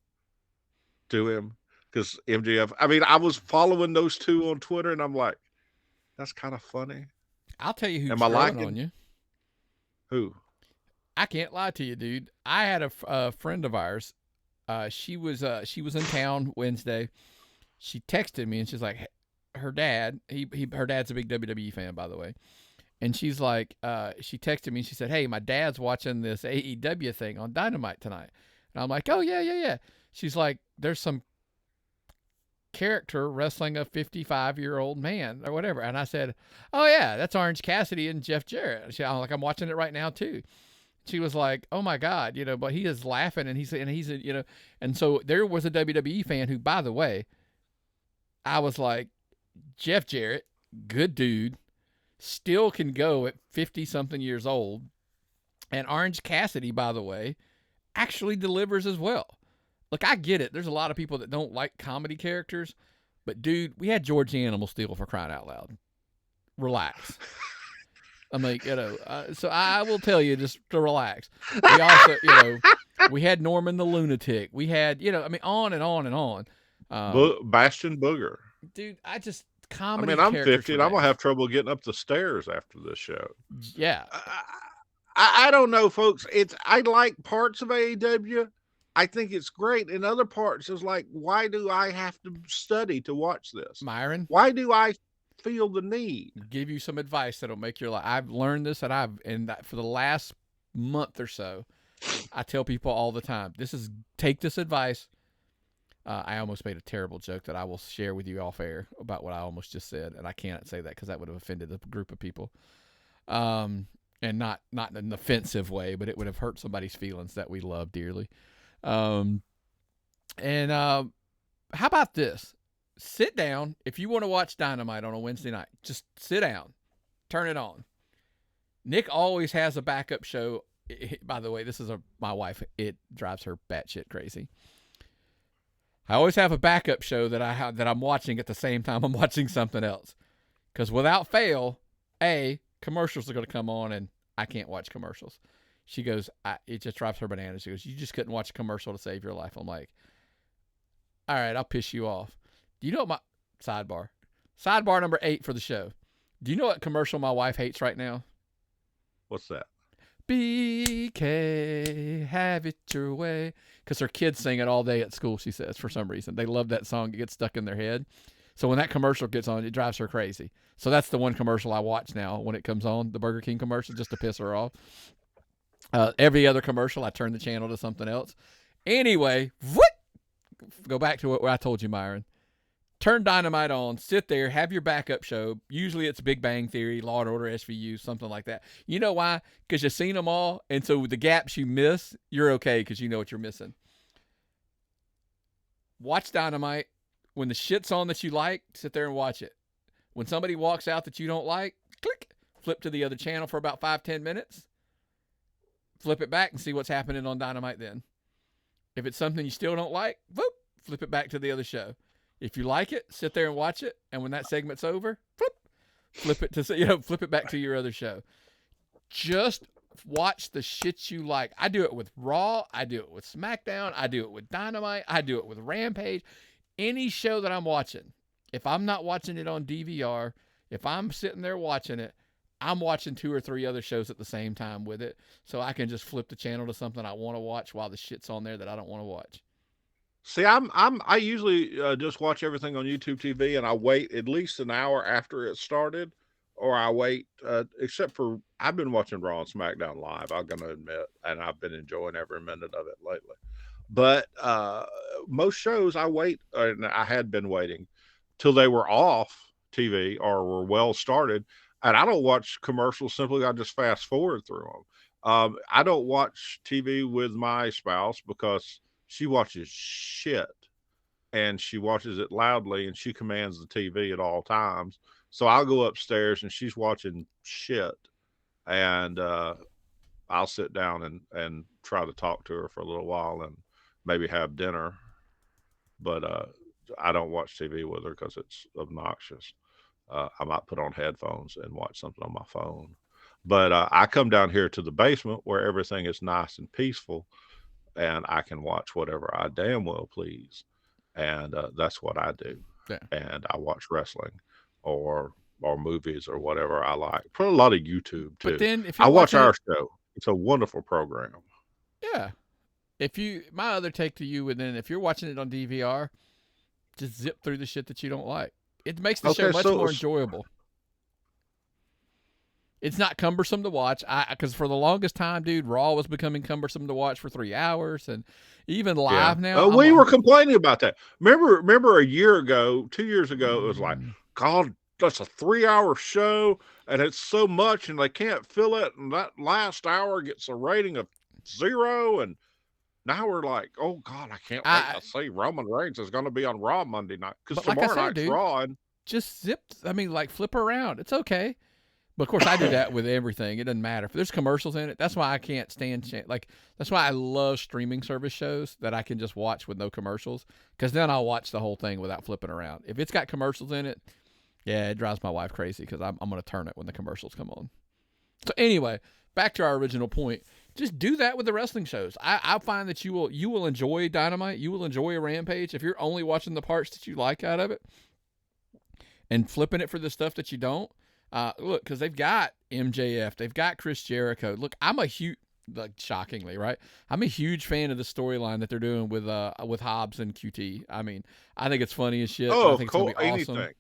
to him. Because MJF, I mean, I was following those two on Twitter, and I'm like, that's kind of funny. I'll tell you who's throwing on you. Who? I can't lie to you, dude. I had a friend of ours. She was in town Wednesday. She texted me, and she's like, her dad. Her dad's a big WWE fan, by the way. And she's like, she texted me, and she said, "Hey, my dad's watching this AEW thing on Dynamite tonight." And I'm like, "Oh yeah." She's like, "There's some character wrestling a 55-year-old man or whatever." And I said, "Oh yeah, that's Orange Cassidy and Jeff Jarrett." I'm like, "I'm watching it right now too." She was like, "Oh my God," but he is laughing, and he's and so there was a WWE fan who, by the way, I was like, Jeff Jarrett, good dude, still can go at 50 something years old, and Orange Cassidy, by the way, actually delivers as well. Look, I get it. There's a lot of people that don't like comedy characters, but dude, we had George the Animal Steele, for crying out loud. Relax. I'm like, so I will tell you just to relax. We also, we had Norman the Lunatic. We had, on and on and on. Bastion Booger. Dude, comedy. I'm 50 and I'm going to have trouble getting up the stairs after this show. Yeah. I don't know, folks. I like parts of AEW. I think it's great. In other parts, it's like, why do I have to study to watch this? Myron? Why do I feel the need? Give you some advice that'll make your life. I've learned this, and for the last month or so, I tell people all the time, take this advice. I almost made a terrible joke that I will share with you off air about what I almost just said, and I can't say that because that would have offended a group of people. And not in an offensive way, but it would have hurt somebody's feelings that we love dearly. How about this? Sit down. If you want to watch Dynamite on a Wednesday night, just sit down, turn it on. Nick always has a backup show. By the way, this is my wife. It drives her batshit crazy. I always have a backup show that I'm watching at the same time I'm watching something else. Because without fail, commercials are going to come on, and I can't watch commercials. She goes, it just drives her bananas. She goes, "You just couldn't watch a commercial to save your life." I'm like, all right, I'll piss you off. Do you know what sidebar number 8 for the show? Do you know what commercial my wife hates right now? What's that? BK, have it your way. Because her kids sing it all day at school, she says, for some reason. They love that song. It gets stuck in their head. So when that commercial gets on, it drives her crazy. So that's the one commercial I watch now when it comes on, the Burger King commercial, just to piss her off. Every other commercial, I turn the channel to something else. Anyway, go back to what I told you, Myron. Turn Dynamite on, sit there, have your backup show. Usually it's Big Bang Theory, Law & Order, SVU, something like that. You know why? Because you've seen them all, and so the gaps you miss, you're okay because you know what you're missing. Watch Dynamite. When the shit's on that you like, sit there and watch it. When somebody walks out that you don't like, click, flip to the other channel for about 5-10 minutes. Flip it back and see what's happening on Dynamite then. If it's something you still don't like, flip it back to the other show. If you like it, sit there and watch it, and when that segment's over, flip it back to your other show. Just watch the shit you like. I do it with Raw, I do it with Smackdown, I do it with Dynamite, I do it with Rampage. Any show that I'm watching, if I'm not watching it on DVR, if I'm sitting there watching it, I'm watching 2 or 3 other shows at the same time with it, so I can just flip the channel to something I want to watch while the shit's on there that I don't want to watch. See, I usually just watch everything on YouTube TV, and I wait at least an hour after it started, or I wait. Except for I've been watching Raw and SmackDown live. I'm gonna admit, and I've been enjoying every minute of it lately. But most shows I wait, and I had been waiting till they were off TV or were well started. And I don't watch commercials simply. I just fast forward through them. I don't watch TV with my spouse because she watches shit and she watches it loudly and she commands the TV at all times. So I'll go upstairs and she's watching shit. And I'll sit down and try to talk to her for a little while and maybe have dinner. But I don't watch TV with her because it's obnoxious. I might put on headphones and watch something on my phone. But I come down here to the basement where everything is nice and peaceful, and I can watch whatever I damn well please. And that's what I do. Yeah. And I watch wrestling or movies or whatever I like. Put a lot of YouTube too. But then if I you're watch watching our it, show. It's a wonderful program. yeah. My other take to you, and then if you're watching it on DVR, just zip through the shit that you don't like. It makes the show much more enjoyable. It's not cumbersome to watch. Because for the longest time, dude, Raw was becoming cumbersome to watch for 3 hours, and even live now. We were complaining about that. Remember a year ago, 2 years ago, it was like, God, that's a 3-hour show, and it's so much, and they can't fill it, and that last hour gets a rating of 0, and now we're like, oh God, I can't wait to see Roman Reigns is going to be on Raw Monday night because tomorrow night's Raw. And just zip. I mean, like flip around. It's okay. But of course, I do that with everything. It doesn't matter if there's commercials in it. That's why I can't stand that's why I love streaming service shows that I can just watch with no commercials. Because then I'll watch the whole thing without flipping around. If it's got commercials in it, yeah, it drives my wife crazy because I'm going to turn it when the commercials come on. So anyway, back to our original point. Just do that with the wrestling shows. I find that you will enjoy Dynamite. You will enjoy a Rampage if you're only watching the parts that you like out of it and flipping it for the stuff that you don't. Look, because they've got MJF, they've got Chris Jericho. Look, I'm a huge, shockingly, right? I'm a huge fan of the storyline that they're doing with Hobbs and QT. I mean, I think it's funny as shit. Oh, I think cool. It's gonna be awesome. Anything.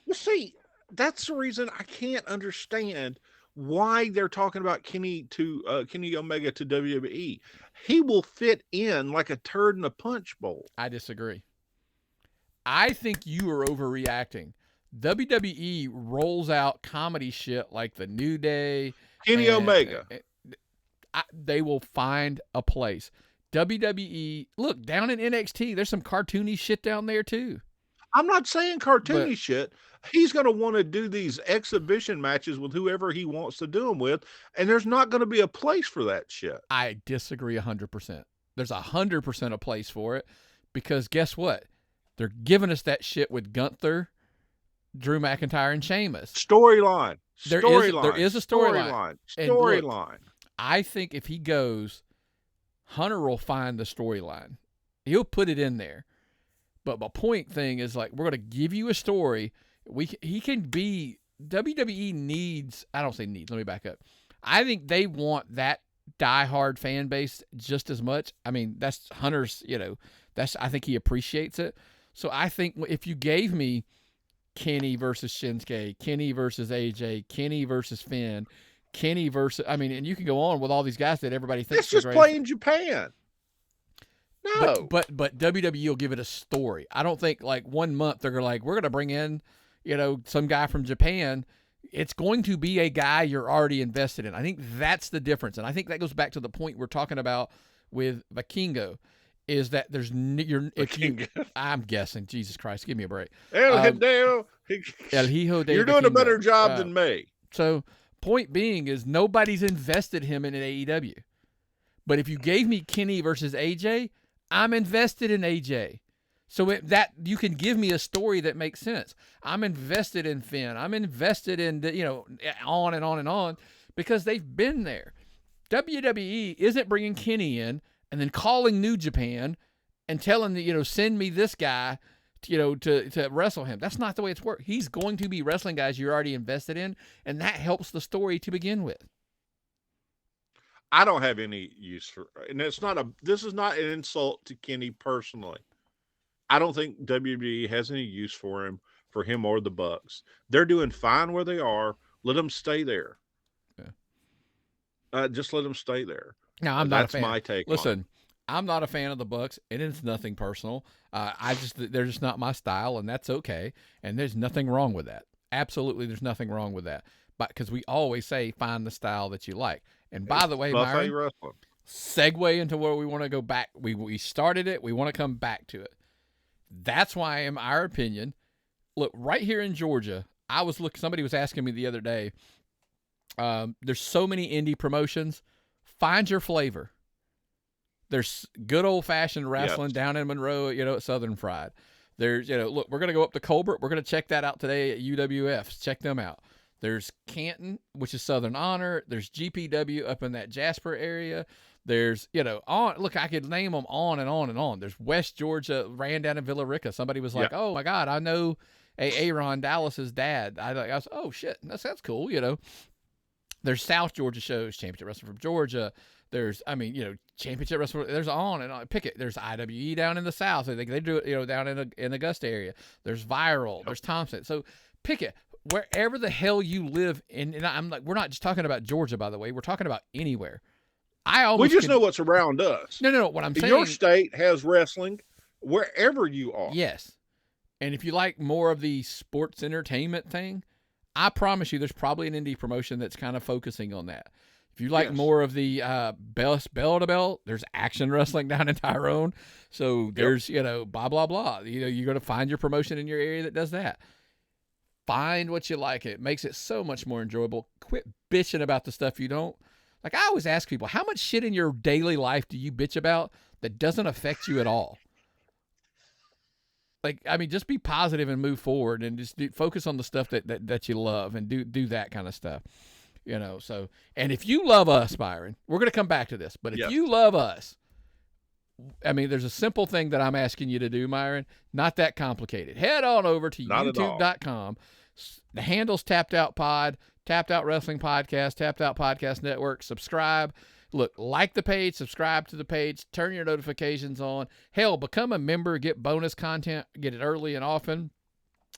Well, see, that's the reason I can't understand why they're talking about Kenny Omega to WWE. He will fit in like a turd in a punch bowl. I disagree. I think you are overreacting. WWE rolls out comedy shit like the New Day. Kenny Omega. They will find a place. WWE, look, down in NXT, there's some cartoony shit down there too. I'm not saying cartoony shit. He's going to want to do these exhibition matches with whoever he wants to do them with, and there's not going to be a place for that shit. I disagree 100%. There's 100% a place for it because guess what? They're giving us that shit with Gunther, Drew McIntyre, and Sheamus. Storyline. There is a storyline. Storyline. I think if he goes, Hunter will find the storyline. He'll put it in there. But my point thing is, like, we're going to give you a story. He can be, WWE needs, I don't say needs, let me back up. I think they want that diehard fan base just as much. I mean, that's Hunter's, I think he appreciates it. So I think if you gave me Kenny versus Shinsuke, Kenny versus AJ, Kenny versus Finn, Kenny versus, and you can go on with all these guys that everybody thinks it's just playing Japan. No. But WWE will give it a story. I don't think like 1 month they're like, we're going to bring in, some guy from Japan. It's going to be a guy you're already invested in. I think that's the difference. And I think that goes back to the point we're talking about with Vikingo is that I'm guessing, Jesus Christ, give me a break. El Hijo de You're doing a better job than me. So point being is nobody's invested him in an AEW. But if you gave me Kenny versus AJ, I'm invested in AJ. So that you can give me a story that makes sense. I'm invested in Finn. I'm invested in, on and on and on because they've been there. WWE isn't bringing Kenny in and then calling New Japan and telling the, send me this guy, to wrestle him. That's not the way it's worked. He's going to be wrestling guys you're already invested in, and that helps the story to begin with. I don't have any use for, and this is not an insult to Kenny personally. I don't think WWE has any use for him or the Bucks. They're doing fine where they are. Let them stay there. Yeah. Just let them stay there. No, I'm not a fan. That's my take. Listen, I'm not a fan of the Bucks, and it's nothing personal. They're just not my style, and that's okay. And there's nothing wrong with that. Absolutely, there's nothing wrong with that. But because we always say, find the style that you like. And by the way, buffet Myron, wrestling. Segue into where we want to go back. We started it. We want to come back to it. That's why, in our opinion, look, right here in Georgia, somebody was asking me the other day, there's so many indie promotions. Find your flavor. There's good old-fashioned wrestling down in Monroe, at Southern Fried. There's, look, we're going to go up to Colbert. We're going to check that out today at UWF. Check them out. There's Canton, which is Southern Honor. There's GPW up in that Jasper area. There's, look, I could name them on and on and on. There's West Georgia, ran down in Villa Rica. Somebody was like, oh, my God, I know Aaron Dallas's dad. I was, oh, shit, that's cool, There's South Georgia shows, Championship Wrestling from Georgia. There's, Championship Wrestling. There's on and on. Pick it. There's IWE down in the South. They do it, down in Augusta area. There's Viral. There's Thompson. So pick it. Wherever the hell you live in, and I'm like, we're not just talking about Georgia, by the way. We're talking about anywhere. We just know what's around us. No. What I'm saying, your state has wrestling wherever you are. Yes. And if you like more of the sports entertainment thing, I promise you there's probably an indie promotion that's kind of focusing on that. If you like more of the bell to bell, there's action wrestling down in Tyrone. So there's, blah, blah, blah. You're going to find your promotion in your area that does that. Find what you like. It makes it so much more enjoyable. Quit bitching about the stuff you don't. Like, I always ask people, how much shit in your daily life do you bitch about that doesn't affect you at all? Like, just be positive and move forward and just focus on the stuff that you love and do that kind of stuff. So, and if you love us, Byron, we're going to come back to this, but if you love us, there's a simple thing that I'm asking you to do, Myron, not that complicated. Head on over to youtube.com. The handle's Tapped Out Pod, Tapped Out Wrestling Podcast, Tapped Out Podcast Network. Subscribe. Look, like the page, subscribe to the page, turn your notifications on. Hell, become a member, get bonus content, get it early and often.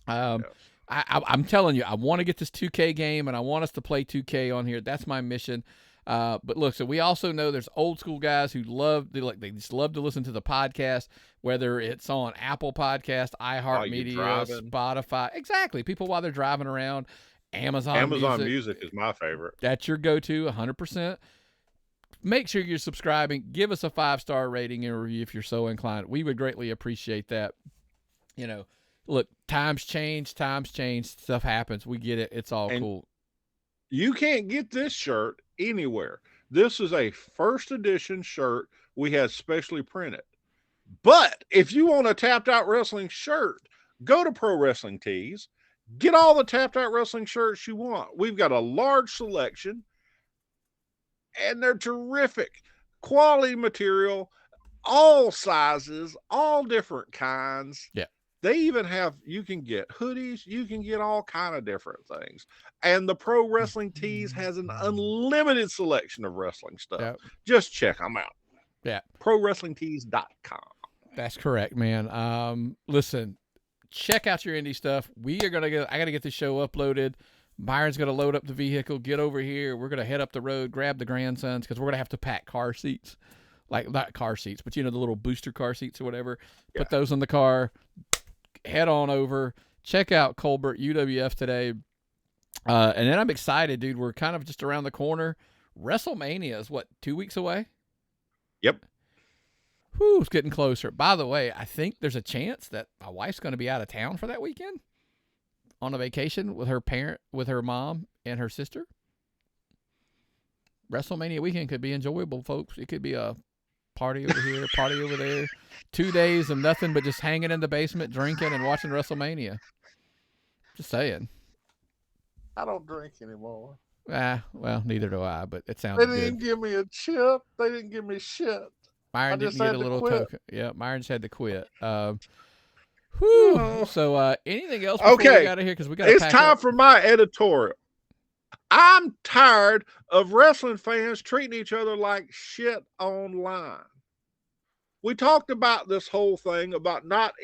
I'm telling you, I want to get this 2K game, and I want us to play 2K on here. That's my mission. But look, so we also know there's old school guys who they just love to listen to the podcast, whether it's on Apple Podcast, iHeartMedia, Spotify. Exactly. People while they're driving around. Amazon Music is my favorite. That's your go-to 100%. Make sure you're subscribing. Give us a 5-star rating and review if you're so inclined. We would greatly appreciate that. Look, times change, stuff happens. We get it. It's all cool. You can't get this shirt anywhere. This is a first edition shirt we had specially printed. But if you want a Tapped Out Wrestling shirt, go to Pro Wrestling Tees. Get all the Tapped Out Wrestling shirts you want. We've got a large selection, and they're terrific. Quality material, all sizes, all different kinds. Yeah. They even have, you can get hoodies, you can get all kind of different things. And the Pro Wrestling Tees has an unlimited selection of wrestling stuff. Yep. Just check them out. Yeah. ProWrestlingTees.com. That's correct, man. Listen, check out your indie stuff. I got to get this show uploaded. Byron's going to load up the vehicle, get over here. We're going to head up the road, grab the grandsons, because we're going to have to pack car seats. Like, not car seats, but the little booster car seats or whatever. Yeah. Put those in the car. Head on over. Check out Colbert UWF today. And then I'm excited, dude. We're kind of just around the corner. WrestleMania is, 2 weeks away? Yep. Whew, it's getting closer. By the way, I think there's a chance that my wife's going to be out of town for that weekend on a vacation with her mom and her sister. WrestleMania weekend could be enjoyable, folks. It could be a party over here, party over there. 2 days of nothing but just hanging in the basement, drinking and watching WrestleMania. Just saying. I don't drink anymore. Well, neither do I, but it sounds good. They didn't give me a chip. They didn't give me shit. Myron didn't get a little token. Yeah, Myron just had to quit. Whew. So, anything else before we got out of here? Because we got. It's time for my editorial. I'm tired of wrestling fans treating each other like shit online. We talked about this whole thing about not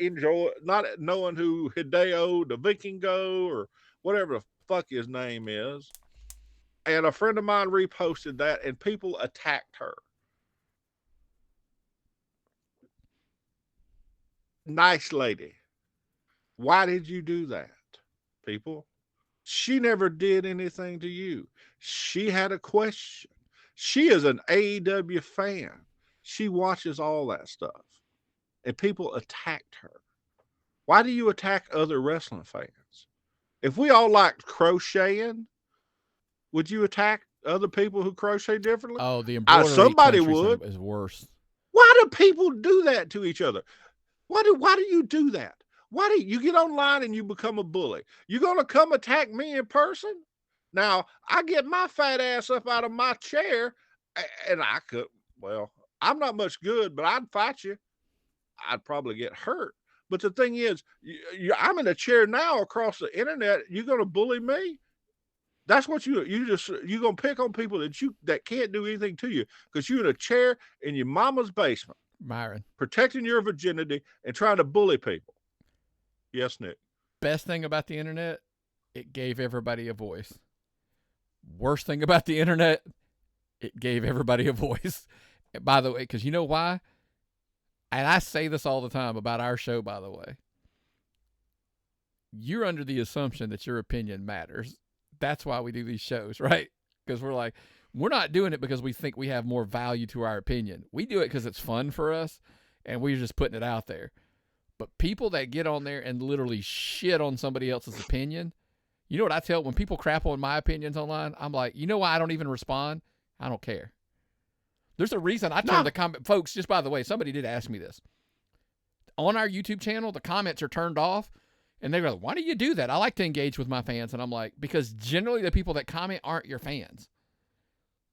knowing who Hijo, the Vikingo, or whatever the fuck his name is. And a friend of mine reposted that, and people attacked her. nice lady. Why did you do that, people? She never did anything to you. She had a question. She is an AEW fan. She watches all that stuff. And people attacked her. Why do you attack other wrestling fans? If we all liked crocheting, would you attack other people who crochet differently? Oh, the embroidery somebody country would. Is worse. Why do people do that to each other? Why do you do that? Why do you get online and you become a bully? You gonna come attack me in person? Now I get my fat ass up out of my chair, and I could. Well, I'm not much good, but I'd fight you. I'd probably get hurt. But the thing is, I'm in a chair now across the internet. You gonna bully me? That's what you're gonna pick on people that can't do anything to you because you're in a chair in your mama's basement, Myron, protecting your virginity and trying to bully people. Yes, Nick. Best thing about the internet, it gave everybody a voice. Worst thing about the internet, it gave everybody a voice. By the way, because you know why? And I say this all the time about our show, by the way. You're under the assumption that your opinion matters. That's why we do these shows, right? Because we're not doing it because we think we have more value to our opinion. We do it because it's fun for us, and we're just putting it out there. But people that get on there and literally shit on somebody else's opinion, you know what I tell when people crap on my opinions online? I'm like, you know why I don't even respond? I don't care. There's a reason I turn the comment. Folks, just by the way, somebody did ask me this. On our YouTube channel, the comments are turned off. And they go, why do you do that? I like to engage with my fans. And I'm like, because generally the people that comment aren't your fans.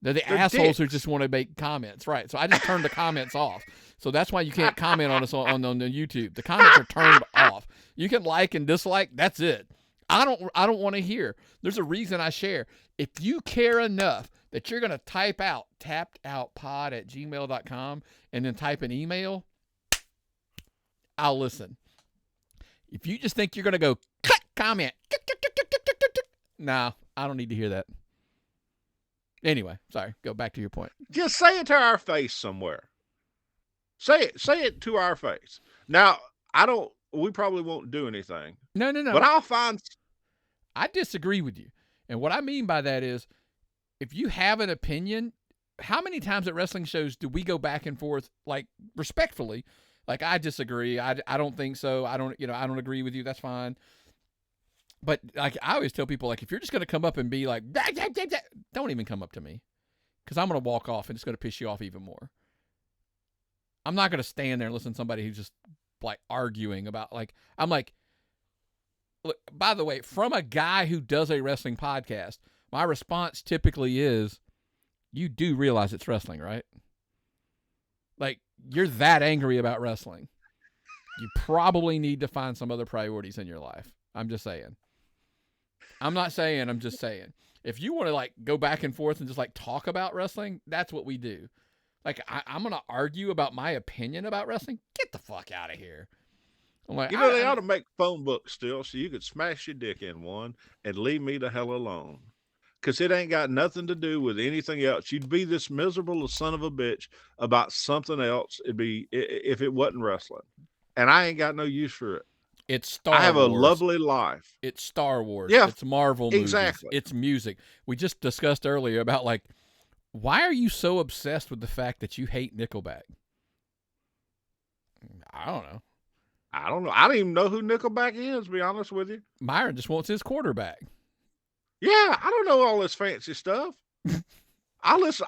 They're assholes dicks. who just want to make comments. Right. So I just turned the comments off. So that's why you can't comment on us on the YouTube. The comments are turned off. You can like and dislike. That's it. I don't want to hear. There's a reason I share. If you care enough that you're going to type out tappedoutpod@gmail.com and then type an email, I'll listen. If you just think you're going to go click comment, no, I don't need to hear that. Anyway, sorry. Go back to your point. Just say it to our face somewhere. Say it to our face. Now, we probably won't do anything. No. But I'll find. I disagree with you. And what I mean by that is, if you have an opinion, how many times at wrestling shows do we go back and forth, like, respectfully? Like, I disagree. I don't think so. I don't agree with you. That's fine. But like, I always tell people, like, if you're just going to come up and be like, don't even come up to me, because I'm going to walk off and it's going to piss you off even more. I'm not going to stand there and listen to somebody who's just like arguing about, like, I'm like, look, by the way, from a guy who does a wrestling podcast, my response typically is, you do realize it's wrestling, right? Like, you're that angry about wrestling. You probably need to find some other priorities in your life. I'm just saying. I'm not saying, I'm just saying. If you want to, like, go back and forth and just, like, talk about wrestling, that's what we do. Like, I'm going to argue about my opinion about wrestling? Get the fuck out of here. I'm like, They ought to make phone books still so you could smash your dick in one and leave me the hell alone. Because it ain't got nothing to do with anything else. You'd be this miserable son of a bitch about something else. It'd be if it wasn't wrestling. And I ain't got no use for it. It's Star Wars. I have a lovely life. It's Star Wars. Yeah, it's Marvel movies. Exactly. It's music. We just discussed earlier about, like, why are you so obsessed with the fact that you hate Nickelback? I don't know. I don't even know who Nickelback is, to be honest with you. Myron just wants his quarterback. Yeah, I don't know all this fancy stuff. I was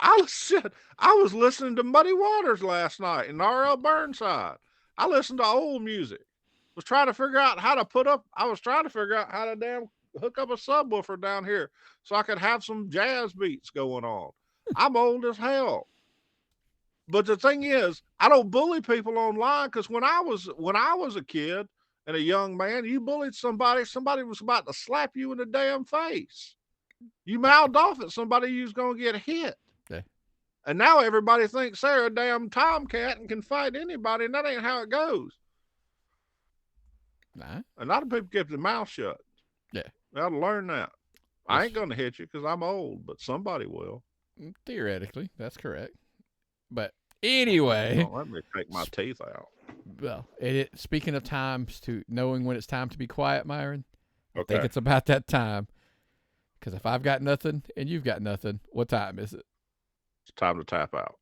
listening to Muddy Waters last night and R.L. Burnside. I listened to old music. I was trying to figure out how to damn hook up a subwoofer down here so I could have some jazz beats going on. I'm old as hell. But the thing is, I don't bully people online, because when I was a kid and a young man, you bullied somebody was about to slap you in the damn face. You mouthed off at somebody, you was going to get hit. Yeah. And now everybody thinks they're a damn tomcat and can fight anybody, and that ain't how it goes. Nah. A lot of people keep their mouth shut. Yeah. They ought to learn that. I ain't going to hit you because I'm old, but somebody will. Theoretically, that's correct. But anyway. Let me take my teeth out. Well, speaking of times to knowing when it's time to be quiet, Myron, I think Okay. it's about that time. Because if I've got nothing and you've got nothing, what time is it? It's time to tap out.